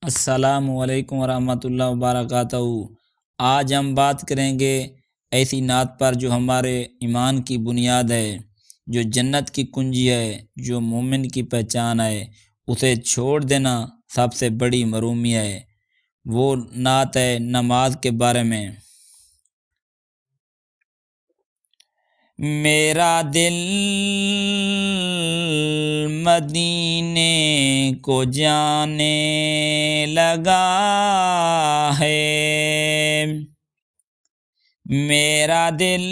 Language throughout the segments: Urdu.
السلام علیکم ورحمۃ اللہ وبرکاتہ۔ آج ہم بات کریں گے ایسی نعت پر جو ہمارے ایمان کی بنیاد ہے، جو جنت کی کنجی ہے، جو مومن کی پہچان ہے۔ اسے چھوڑ دینا سب سے بڑی محرومی ہے۔ وہ نعت ہے نماز کے بارے میں۔ میرا دل مدینے کو جانے لگا ہے، میرا دل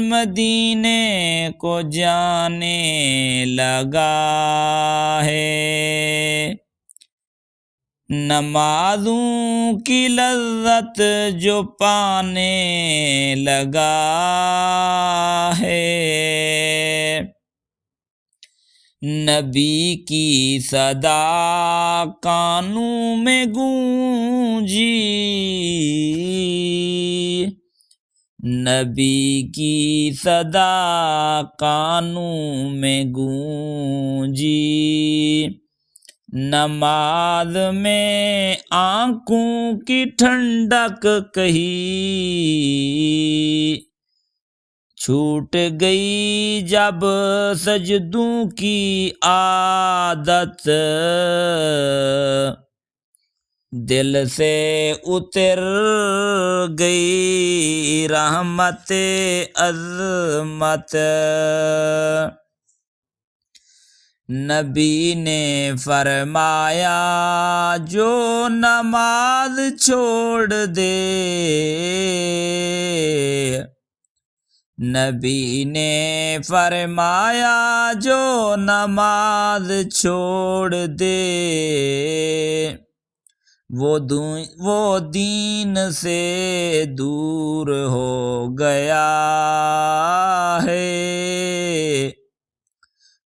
مدینے کو جانے لگا ہے، نمازوں کی لذت جو پانے لگا ہے، نبی کی صدا کانوں میں گونجی، نبی کی صدا کانوں میں گونجی، نماز میں آنکھوں کی ٹھنڈک کہیں چھوٹ گئی جب سجدوں کی عادت، دل سے اتر گئی رحمت عظمت، نبی نے فرمایا جو نماز چھوڑ دے، نبی نے فرمایا جو نماز چھوڑ دے، وہ دین سے دور ہو گیا ہے،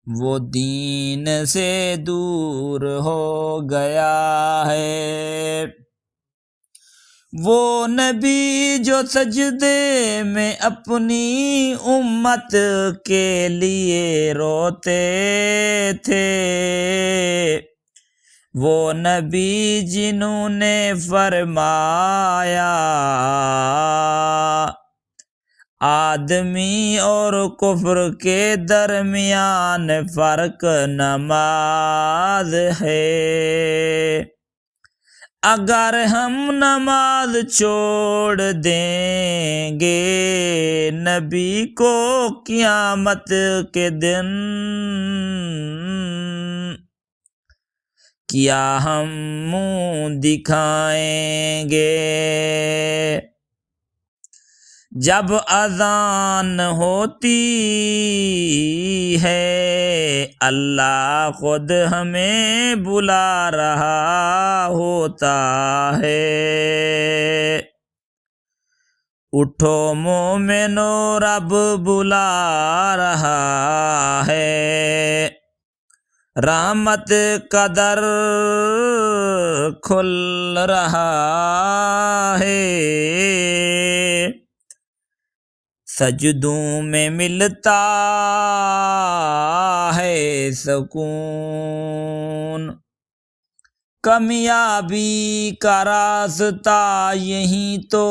وہ دین سے دور ہو گیا ہے، وہ نبی جو سجدے میں اپنی امت کے لیے روتے تھے، وہ نبی جنہوں نے فرمایا آدمی اور کفر کے درمیان فرق نماز ہے، اگر ہم نماز چھوڑ دیں گے نبی کو قیامت کے دن، کیا ہم منہ دکھائیں گے؟ جب اذان ہوتی ہے اللہ خود ہمیں بلا رہا ہوتا ہے، اٹھو مومنو رب بلا رہا ہے، رحمت کا در کھل رہا ہے، سجدوں میں ملتا ہے سکون، کامیابی کا راستہ یہی تو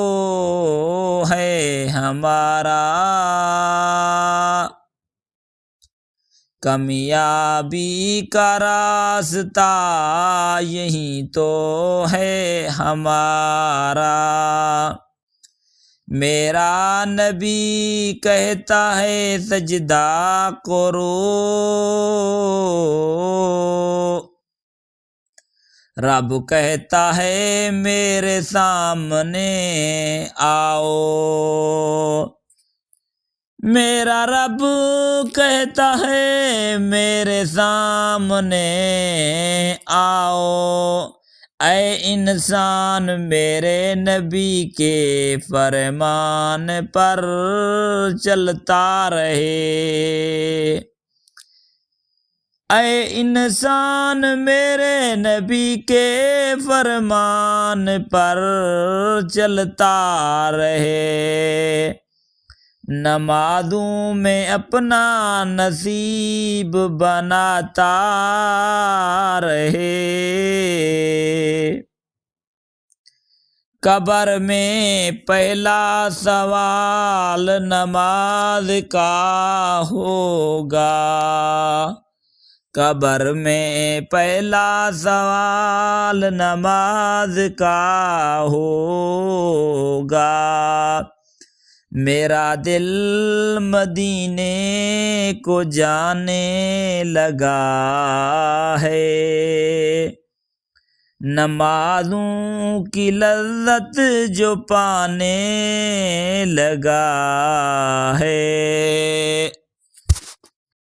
ہے ہمارا، کامیابی کا راستہ یہی تو ہے ہمارا، میرا نبی کہتا ہے سجدہ کرو، رب کہتا ہے میرے سامنے آؤ، میرا رب کہتا ہے میرے سامنے آؤ، اے انسان میرے نبی کے فرمان پر چلتا رہے، اے انسان میرے نبی کے فرمان پر چلتا رہے، نمازوں میں اپنا نصیب بناتا رہے۔ قبر میں پہلا سوال نماز کا ہوگا، قبر میں پہلا سوال نماز کا ہوگا، میرا دل مدینے کو جانے لگا ہے، نمازوں کی لذت جو پانے لگا ہے۔